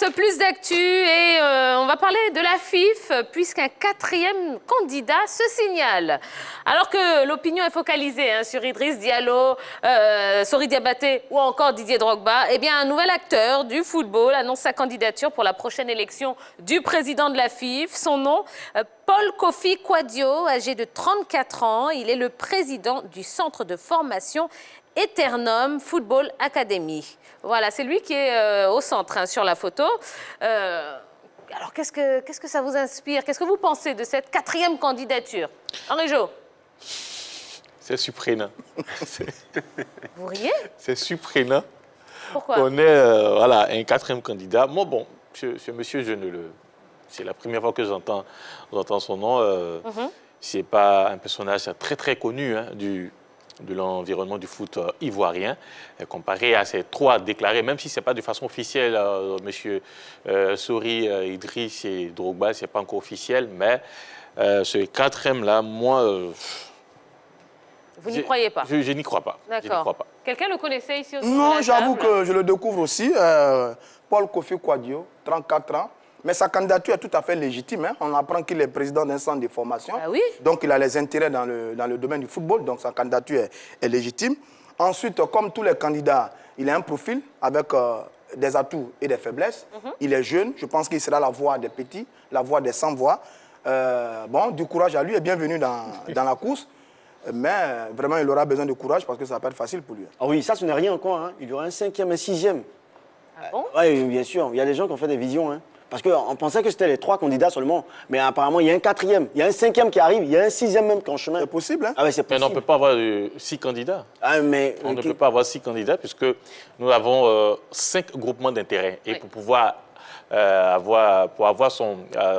ce plus d'actu et on va parler de la FIF puisqu'un quatrième candidat se signale. Alors que l'opinion est focalisée sur Idriss Diallo, Sori Diabaté ou encore Didier Drogba, eh bien un nouvel acteur du football annonce sa candidature pour la prochaine élection du président de la FIF. Son nom, Paul Kofi Kwadwo, âgé de 34 ans. Il est le président du centre de formation Eternum Football Academy. Voilà, c'est lui qui est au centre sur la photo. Alors, qu'est-ce que ça vous inspire? Qu'est-ce que vous pensez de cette quatrième candidature? Henri Jo? C'est surprenant. Vous riez? C'est surprenant. Pourquoi? On est voilà, un quatrième candidat. Moi, bon, ce monsieur, c'est la première fois que j'entends son nom. C'est pas un personnage très, très connu de l'environnement du foot ivoirien, comparé à ces trois déclarés, même si ce n'est pas de façon officielle, M. Sori, Idriss et Drogba, ce n'est pas encore officiel, mais ce quatrième-là, moi... Vous n'y croyez pas? Je n'y crois pas. D'accord. Quelqu'un le connaissait ici aussi? Non, j'avoue que je le découvre aussi. Paul Kofi Kwadwo, 34 ans. Mais sa candidature est tout à fait légitime. On apprend qu'il est président d'un centre de formation. Ah oui? Donc, il a les intérêts dans le domaine du football. Donc, sa candidature est légitime. Ensuite, comme tous les candidats, il a un profil avec des atouts et des faiblesses. Il est jeune. Je pense qu'il sera la voix des petits, la voix des sans-voix. Bon, du courage à lui et bienvenue dans la course. Mais vraiment, il aura besoin de courage parce que ça va pas être facile pour lui. Ah oui, ça, ce n'est rien encore. Il y aura un cinquième, un sixième. Ah bon? Oui, bien sûr. Il y a des gens qui ont fait des visions. Parce qu'on pensait que c'était les trois candidats seulement. Mais apparemment, il y a un quatrième. Il y a un cinquième qui arrive. Il y a un sixième même qui est en chemin. C'est possible, hein? Ah oui, c'est possible. Mais on ne peut pas avoir 6 candidats. Ah, mais... On ne peut pas avoir 6 candidats puisque nous avons 5 groupements d'intérêt. Et pour pouvoir avoir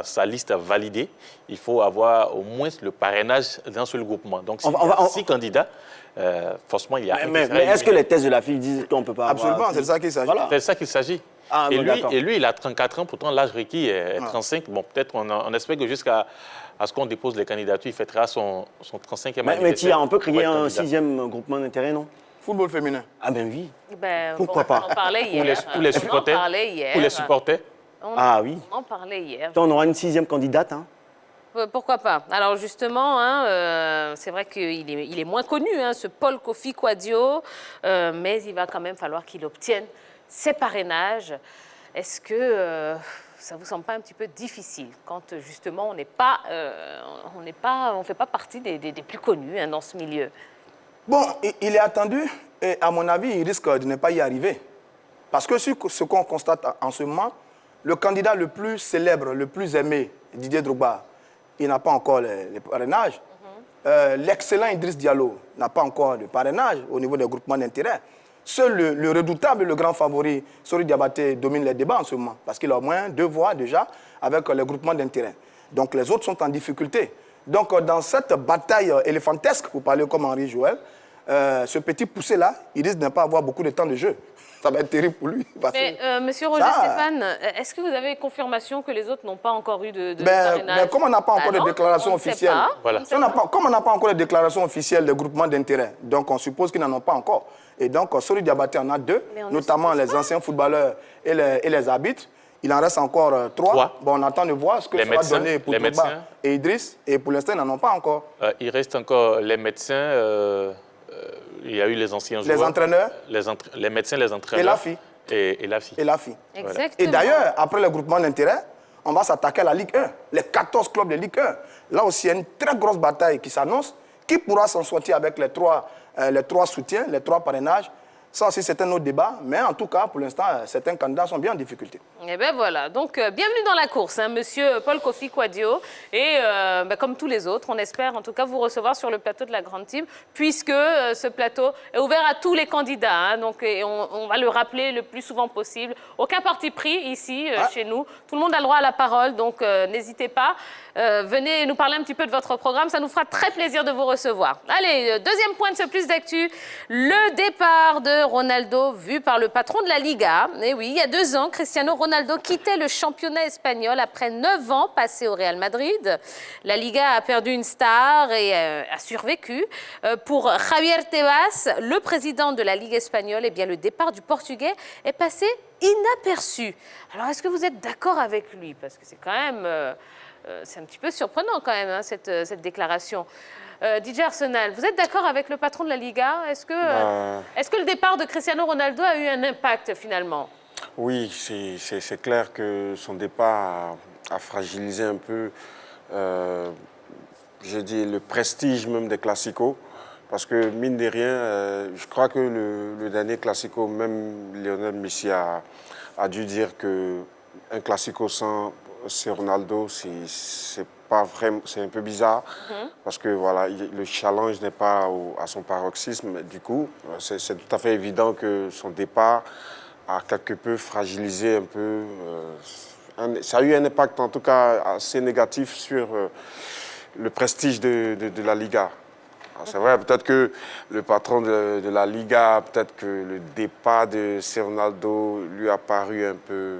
sa liste validée, il faut avoir au moins le parrainage d'un seul groupement. Donc, s'il y a 6 candidats, forcément, il y a... Mais est-ce que les thèses de la FIF disent qu'on ne peut pas Absolument, avoir... c'est de ça qu'il s'agit. Voilà. C'est de ça qu'il s'agit. Ah, et, bon, lui, il a 34 ans, pourtant l'âge requis est 35. Bon, peut-être on espère que jusqu'à ce qu'on dépose les candidatures, il fêtera son 35e anniversaire. Mais Tia, on peut créer un sixième groupement d'intérêt, non? Football féminin. Ah ben oui. Pourquoi pas? On en parlait hier. Pour les supporters. On en parlait hier. Pour les supporters. Ah oui. On en parlait hier. On aura une sixième candidate. Pourquoi pas? Alors justement, c'est vrai qu'il est moins connu, ce Paul Kofi Kwadwo, mais il va quand même falloir qu'il obtienne ses parrainages. Est-ce que ça vous semble pas un petit peu difficile quand justement on ne fait pas partie des plus connus dans ce milieu? Bon, il est attendu et à mon avis, il risque de ne pas y arriver. Parce que ce qu'on constate en ce moment, le candidat le plus célèbre, le plus aimé, Didier Drogba, il n'a pas encore les parrainages. L'excellent Idriss Diallo n'a pas encore de parrainage au niveau des groupements d'intérêt. Seul le redoutable, le grand favori, Sori Diabaté, domine les débats en ce moment. Parce qu'il a au moins 2 voix déjà avec les groupements d'intérêt. Donc les autres sont en difficulté. Donc dans cette bataille éléphantesque, pour parler comme Henri Joël, ce petit poussé-là, il risque de ne pas avoir beaucoup de temps de jeu. Ça va être terrible pour lui. Mais monsieur Roger Stéphane, est-ce que vous avez confirmation que les autres n'ont pas encore eu de parrainage? Mais comme on n'a pas encore de déclaration officielle, comme on n'a pas encore de déclaration officielle des groupements d'intérêt, donc on suppose qu'ils n'en ont pas encore. Et donc, Sori Diabaté en a 2, notamment les anciens footballeurs et les arbitres. Il en reste encore 3. Bon, on attend de voir ce que ça va donner pour Drogba et Idriss. Et pour l'instant, ils n'en ont pas encore. Il reste encore les médecins. Il y a eu les anciens joueurs. Les entraîneurs. Les médecins, les entraîneurs. Et la FI. Et la FI. Et la FI. Exactement. Et d'ailleurs, après le groupement d'intérêt, on va s'attaquer à la Ligue 1. Les 14 clubs de Ligue 1. Là aussi, il y a une très grosse bataille qui s'annonce. Qui pourra s'en sortir avec les trois soutiens, les 3 parrainages? Ça aussi, c'est un autre débat. Mais en tout cas, pour l'instant, certains candidats sont bien en difficulté. Et bien voilà. Donc, bienvenue dans la course, monsieur Paul Kofi Kwadwo. Et comme tous les autres, on espère en tout cas vous recevoir sur le plateau de la Grande Team, puisque ce plateau est ouvert à tous les candidats. Donc, et on va le rappeler le plus souvent possible. Aucun parti pris ici, chez nous. Tout le monde a le droit à la parole. Donc, n'hésitez pas. Venez nous parler un petit peu de votre programme. Ça nous fera très plaisir de vous recevoir. Allez, deuxième point de ce plus d'actu. Le départ de Ronaldo vu par le patron de la Liga. Et oui, il y a 2 ans, Cristiano Ronaldo quittait le championnat espagnol après 9 ans passés au Real Madrid. La Liga a perdu une star et a survécu. Pour Javier Tebas, le président de la Ligue espagnole, eh bien, le départ du Portugais est passé inaperçu. Alors, est-ce que vous êtes d'accord avec lui? Parce que c'est quand même... c'est un petit peu surprenant quand même, hein, cette déclaration. DJ Arsenal, vous êtes d'accord avec le patron de la Liga? Est-ce que le départ de Cristiano Ronaldo a eu un impact finalement? Oui, c'est clair que son départ a fragilisé un peu, je dis, le prestige même des Classicos. Parce que, mine de rien, je crois que le dernier Classico, même Lionel Messi a dû dire qu'un Classico sans Ronaldo, c'est pas vraiment, c'est un peu bizarre. Parce que voilà, le challenge n'est pas à son paroxysme. Du coup, c'est tout à fait évident que son départ a quelque peu fragilisé un peu. Ça a eu un impact en tout cas assez négatif sur le prestige de la Liga. C'est vrai, peut-être que le patron de la Liga, peut-être que le départ de Ronaldo lui a paru un peu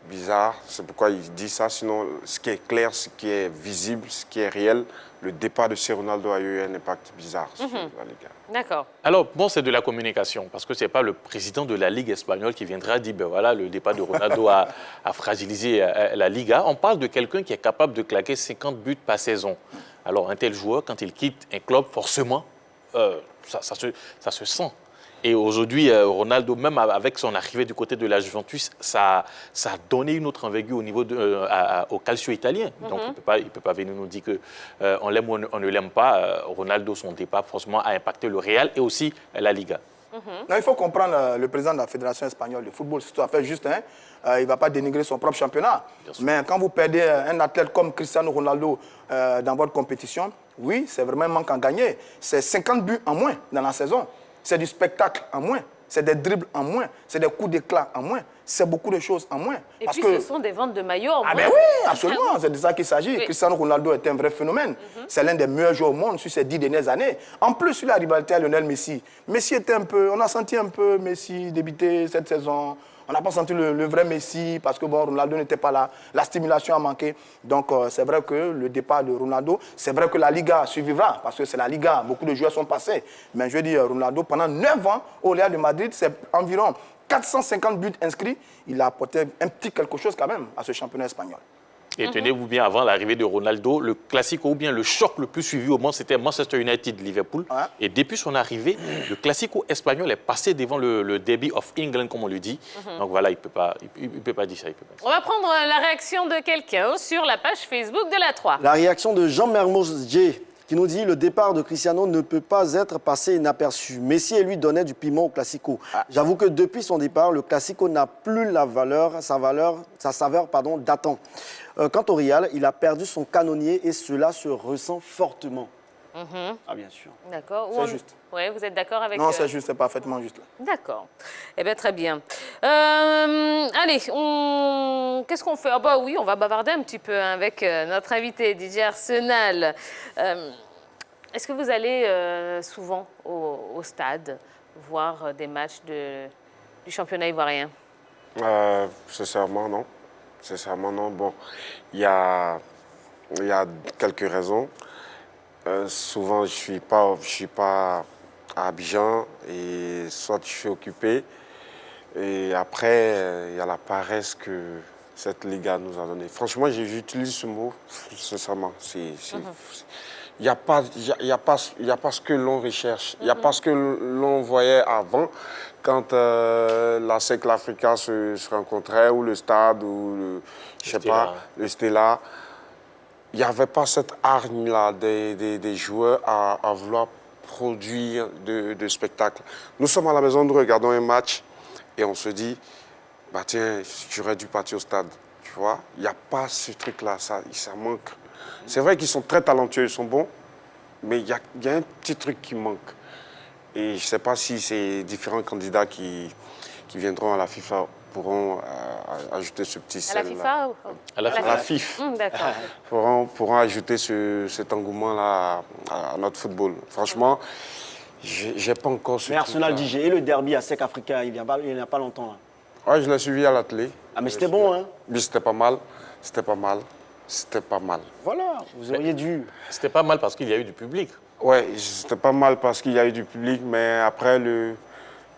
bizarre. C'est pourquoi il dit ça. Sinon, ce qui est clair, ce qui est visible, ce qui est réel, le départ de Ronaldo a eu un impact bizarre sur la Liga. D'accord. Alors, bon, c'est de la communication, parce que ce n'est pas le président de la Ligue espagnole qui viendra dire, ben voilà, le départ de Ronaldo a fragilisé la Liga. On parle de quelqu'un qui est capable de claquer 50 buts par saison. Alors, un tel joueur, quand il quitte un club, forcément, ça se sent. Et aujourd'hui, Ronaldo, même avec son arrivée du côté de la Juventus, ça a donné une autre envergure au niveau au calcio italien. Donc, il ne peut pas venir nous dire qu'on l'aime ou on ne l'aime pas. Ronaldo, son départ, forcément, a impacté le Real et aussi la Liga. Non, il faut comprendre le président de la Fédération espagnole de football, c'est tout à fait juste. Hein? Il ne va pas dénigrer son propre championnat. Mais quand vous perdez un athlète comme Cristiano Ronaldo dans votre compétition, oui, c'est vraiment un manque à gagner. C'est 50 buts en moins dans la saison. C'est du spectacle en moins. C'est des dribbles en moins. C'est des coups d'éclat en moins. C'est beaucoup de choses en moins. Et puis, ce sont des ventes de maillots en moins. Ah ben oui, absolument. C'est de ça qu'il s'agit. Oui. Cristiano Ronaldo est un vrai phénomène. C'est l'un des meilleurs joueurs au monde sur ces 10 dernières années. En plus, sur la rivalité à Lionel Messi. Messi était un peu... On a senti un peu Messi débuter cette saison. On n'a pas senti le vrai Messi parce que bon, Ronaldo n'était pas là. La stimulation a manqué. Donc, c'est vrai que le départ de Ronaldo, c'est vrai que la Liga survivra parce que c'est la Liga. Beaucoup de joueurs sont passés. Mais je veux dire, Ronaldo, pendant 9 ans au Real de Madrid, c'est environ 450 buts inscrits. Il a apporté un petit quelque chose quand même à ce championnat espagnol. Et tenez-vous bien, avant l'arrivée de Ronaldo, le classico ou bien le choc le plus suivi au monde, c'était Manchester United-Liverpool. Ouais. Et depuis son arrivée, le classico espagnol est passé devant le Derby of England, comme on le dit. Donc voilà, il ne peut pas dire ça. On va prendre la réaction de quelqu'un sur la page Facebook de la 3. La réaction de Jean Mermoz J, qui nous dit « Le départ de Cristiano ne peut pas être passé inaperçu. Messi et lui donnaient du piment au Classico. J'avoue que depuis son départ, le Classico n'a plus sa saveur datant. Quant au Real, il a perdu son canonnier et cela se ressent fortement. Ah, bien sûr. D'accord. C'est juste. Oui, vous êtes d'accord avec... Non, c'est juste, c'est parfaitement juste. D'accord. Eh bien, très bien. Allez, qu'est-ce qu'on fait? Ah bah oui, on va bavarder un petit peu avec notre invité, DJ Arsenal. Est-ce que vous allez souvent au stade voir des matchs du championnat ivoirien? Sincèrement, non. Sincèrement, non. Bon, il y a quelques raisons. Souvent, je suis pas à Abidjan et soit je suis occupé. Et après, il y a la paresse que cette Liga nous a donnée. Franchement, j'utilise ce mot, sincèrement. Il n'y a pas ce que l'on recherche. Il n'y a pas ce que l'on voyait avant quand la SEC l'Africa se rencontrait, ou le stade, ou le Stella. Il n'y avait pas cette hargne-là des joueurs à vouloir produire de spectacles. Nous sommes à la maison, nous regardons un match et on se dit, bah tiens, j'aurais dû partir au stade. Tu vois, il n'y a pas ce truc-là, ça manque. C'est vrai qu'ils sont très talentueux, ils sont bons, mais il y a un petit truc qui manque. Et je ne sais pas si ces différents candidats qui viendront à la FIFA pourront ajouter ce petit sel. À la FIFA ou... À la FIFA. D'accord. Pourront ajouter cet engouement-là à notre football. Franchement, J'ai pas encore ce Mais Arsenal truc-là. DJ et le derby à Sec Africa, il n'y a pas longtemps. Là. Ouais, je l'ai suivi à la télé. Ah, mais c'était bon, hein? Mais c'était pas mal. C'était pas mal. C'était pas mal. Voilà, vous auriez dû. C'était pas mal parce qu'il y a eu du public. Ouais, c'était pas mal parce qu'il y a eu du public, mais après, le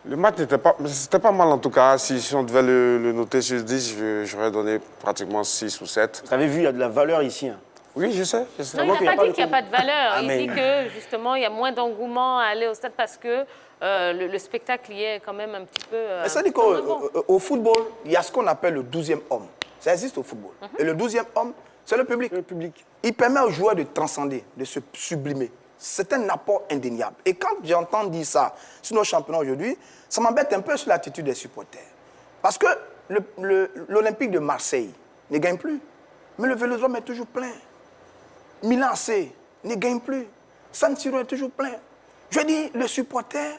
match n'était pas... C'était pas mal en tout cas. Si on devait le noter sur 10, j'aurais donné pratiquement 6 ou 7. Vous avez vu, il y a de la valeur ici. Hein. Oui, je sais. Je sais. Non, il n'a pas dit qu'il n'y a pas de valeur. Ah, Il mais- dit que, justement, il y a moins d'engouement à aller au stade parce que le spectacle y est quand même un petit peu... Mais ça dit qu'au football, il y a ce qu'on appelle le 12e homme. Ça existe au football. Et le 12e homme, c'est le public. Le public. Il permet aux joueurs de transcender, de se sublimer. C'est un apport indéniable. Et quand j'entends dire ça sur nos championnats aujourd'hui, ça m'embête un peu sur l'attitude des supporters. Parce que l'Olympique de Marseille ne gagne plus. Mais le Vélodrome est toujours plein. Milan AC ne gagne plus. San Siro est toujours plein. Je dis, le supporter,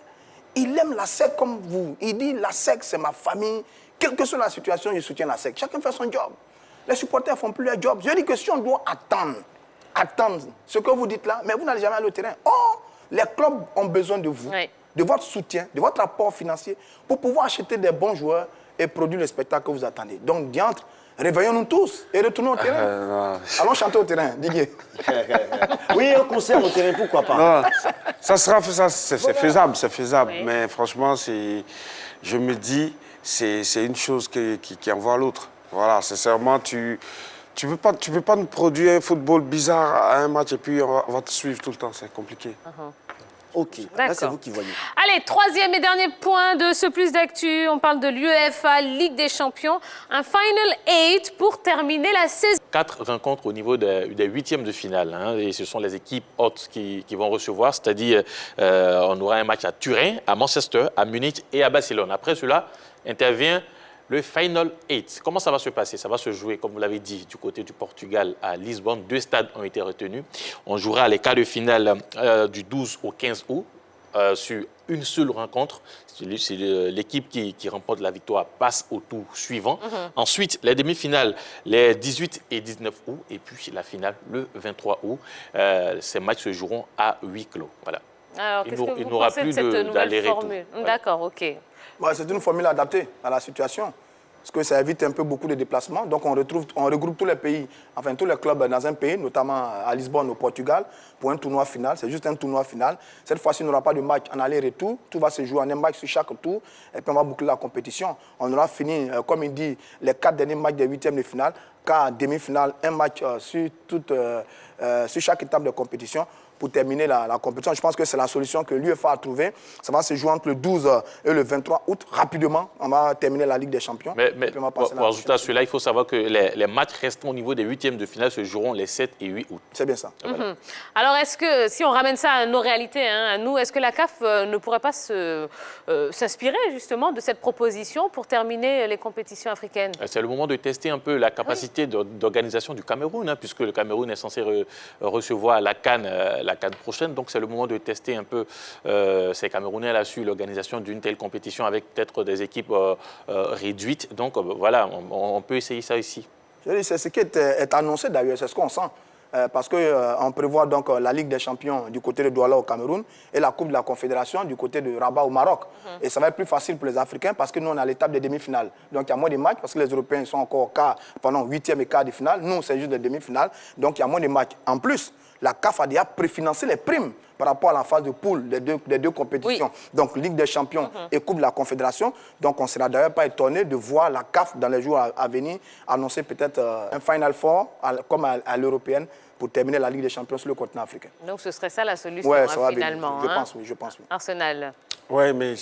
il aime la SEC comme vous. Il dit, la SEC, c'est ma famille. Quelle que soit la situation, je soutiens la SEC. Chacun fait son job. Les supporters ne font plus leur job. Je dis que si on doit attendre ce que vous dites là, mais vous n'allez jamais aller au terrain. Or, les clubs ont besoin de vous, Oui. de votre soutien, de votre apport financier pour pouvoir acheter des bons joueurs et produire le spectacle que vous attendez. Donc, diantre, réveillons-nous tous et retournons au terrain. Allons chanter au terrain, Didier. Oui, un concert au terrain, pourquoi pas? Non, c'est faisable, c'est faisable. Oui. Mais franchement, je me dis, c'est une chose qui envoie l'autre. Voilà, sincèrement, tu peux pas nous produire un football bizarre à un match et puis on va te suivre tout le temps. C'est compliqué. Ok, là c'est D'accord. vous qui voyez. Allez, troisième et dernier point de ce plus d'actu. On parle de l'UEFA, Ligue des Champions. Un Final 8 pour terminer la saison. 4 rencontres au niveau des huitièmes de finale. Hein, et ce sont les équipes hautes qui vont recevoir. C'est-à-dire, on aura un match à Turin, à Manchester, à Munich et à Barcelone. Après cela, intervient le Final 8. Comment ça va se passer? Ça va se jouer, comme vous l'avez dit, du côté du Portugal à Lisbonne. 2 stades ont été retenus. On jouera les quarts de finale du 12 au 15 août. Sur une seule rencontre. C'est l'équipe qui remporte la victoire passe au tour suivant. Ensuite, les demi-finales, les 18 et 19 août. Et puis la finale, le 23 août. Ces matchs se joueront à huis clos. Voilà. Alors, Il qu'est-ce que il vous n'aura pensez de plus cette nouvelle d'aller-retour. formule? Voilà. D'accord, ok. Ouais, c'est une formule adaptée à la situation. Parce que ça évite un peu beaucoup de déplacements. Donc on regroupe tous les pays, enfin tous les clubs dans un pays, notamment à Lisbonne, au Portugal, pour un tournoi final. C'est juste un tournoi final. Cette fois-ci, il n'y aura pas de match en aller-retour. Tout va se jouer en un match sur chaque tour. Et puis on va boucler la compétition. On aura fini, comme il dit, les 4 derniers matchs des huitièmes de finale. Car demi-finale, un match sur chaque étape de compétition pour terminer la compétition. Je pense que c'est la solution que l'UEFA a trouvée. Ça va se jouer entre le 12 et le 23 août. Rapidement, on va terminer la Ligue des Champions. Mais Et puis on va pour passer à la ajouter à prochaine. cela, il faut savoir que les matchs restants au niveau des huitièmes de finale se joueront les 7 et 8 août. C'est bien ça. Alors, est-ce que, si on ramène ça à nos réalités, hein, à nous, est-ce que la CAF ne pourrait pas s'inspirer justement de cette proposition pour terminer les compétitions africaines? C'est le moment de tester un peu la capacité d'organisation du Cameroun, hein, puisque le Cameroun est censé recevoir la CAN prochaine. Donc, c'est le moment de tester un peu ces Camerounais là sur l'organisation d'une telle compétition avec peut-être des équipes réduites. Donc, voilà, on peut essayer ça ici. C'est ce qui est annoncé d'ailleurs, c'est ce qu'on sent. Parce qu'on prévoit donc la Ligue des Champions du côté de Douala au Cameroun et la Coupe de la Confédération du côté de Rabat au Maroc. Et ça va être plus facile pour les Africains parce que nous, on est à l'étape des demi-finales. Donc il y a moins de matchs parce que les Européens sont encore au quart, pendant 8e et quart de finale. Nous, c'est juste des demi-finales. Donc il y a moins de matchs. En plus, la CAF a déjà préfinancé les primes par rapport à la phase de poule des deux compétitions. Oui. Donc Ligue des Champions et Coupe de la Confédération. Donc on ne sera d'ailleurs pas étonné de voir la CAF dans les jours à venir annoncer peut-être un Final Four comme à l'européenne pour terminer la Ligue des Champions sur le continent africain. Donc, ce serait ça la solution, Ouais, hein, ça va venir. finalement. Je hein. pense, oui, je pense, oui. Arsenal. Oui, mais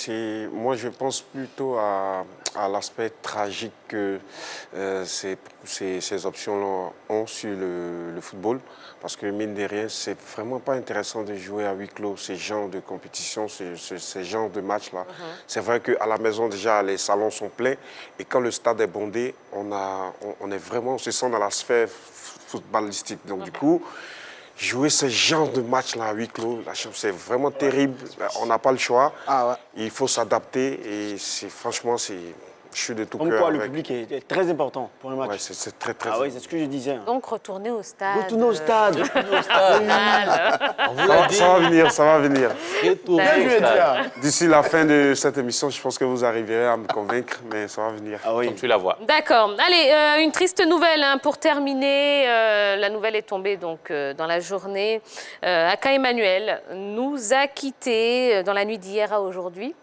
moi je pense plutôt à l'aspect tragique que ces options-là ont sur le football. Parce que mine de rien, c'est vraiment pas intéressant de jouer à huis clos, ces genres de compétitions, ces genres de matchs-là. C'est vrai qu'à la maison, déjà, les salons sont pleins. Et quand le stade est bondé, on se sent dans la sphère footballistique. Donc du coup, jouer ce genre de match-là à huis clos, c'est vraiment terrible. On n'a pas le choix. Ah ouais. Il faut s'adapter et franchement, Je suis de tout Comme cœur quoi, le avec. public est très important pour un match. Ouais, c'est très, très Ah oui, c'est ce que je disais. Hein. Donc, retournez au stade. Retournez au stade. Retournez au stade. On vous l'a dit. Ça va venir, ça va venir. Retournez Bien au joué, stade. Dia. D'ici la fin de cette émission, je pense que vous arriverez à me convaincre, mais ça va venir. Ah oui. Comme tu la vois. D'accord. Allez, une triste nouvelle hein, pour terminer. La nouvelle est tombée donc dans la journée. Aka Emmanuel nous a quittés dans la nuit d'hier à aujourd'hui.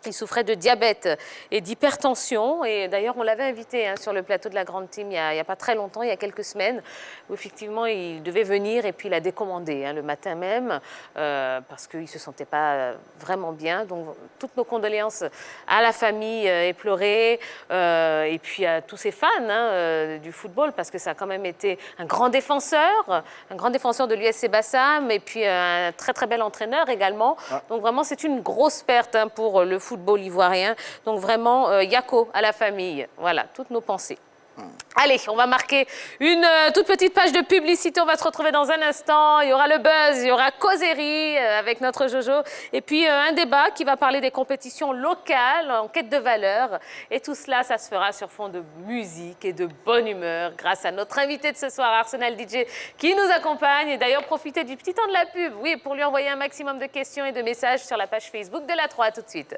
Il souffrait de diabète et d'hypertension. Et d'ailleurs, on l'avait invité hein, sur le plateau de la Grande Team il n'y a pas très longtemps, il y a quelques semaines, où effectivement, il devait venir et puis il a décommandé hein, le matin même parce qu'il ne se sentait pas vraiment bien. Donc, toutes nos condoléances à la famille éplorée et puis à tous ces fans hein, du football parce que ça a quand même été un grand défenseur de l'USC Bassam et puis un très, très bel entraîneur également. Donc, vraiment, c'est une grosse perte hein, pour le football ivoirien. Donc vraiment, Yako à la famille. Voilà, toutes nos pensées. Allez, on va marquer une toute petite page de publicité. On va se retrouver dans un instant. Il y aura le buzz, il y aura causerie avec notre Jojo. Et puis un débat qui va parler des compétitions locales en quête de valeur. Et tout cela, ça se fera sur fond de musique et de bonne humeur grâce à notre invité de ce soir, Arsenal DJ, qui nous accompagne. Et d'ailleurs, profitez du petit temps de la pub, oui, pour lui envoyer un maximum de questions et de messages sur la page Facebook de la 3. À tout de suite.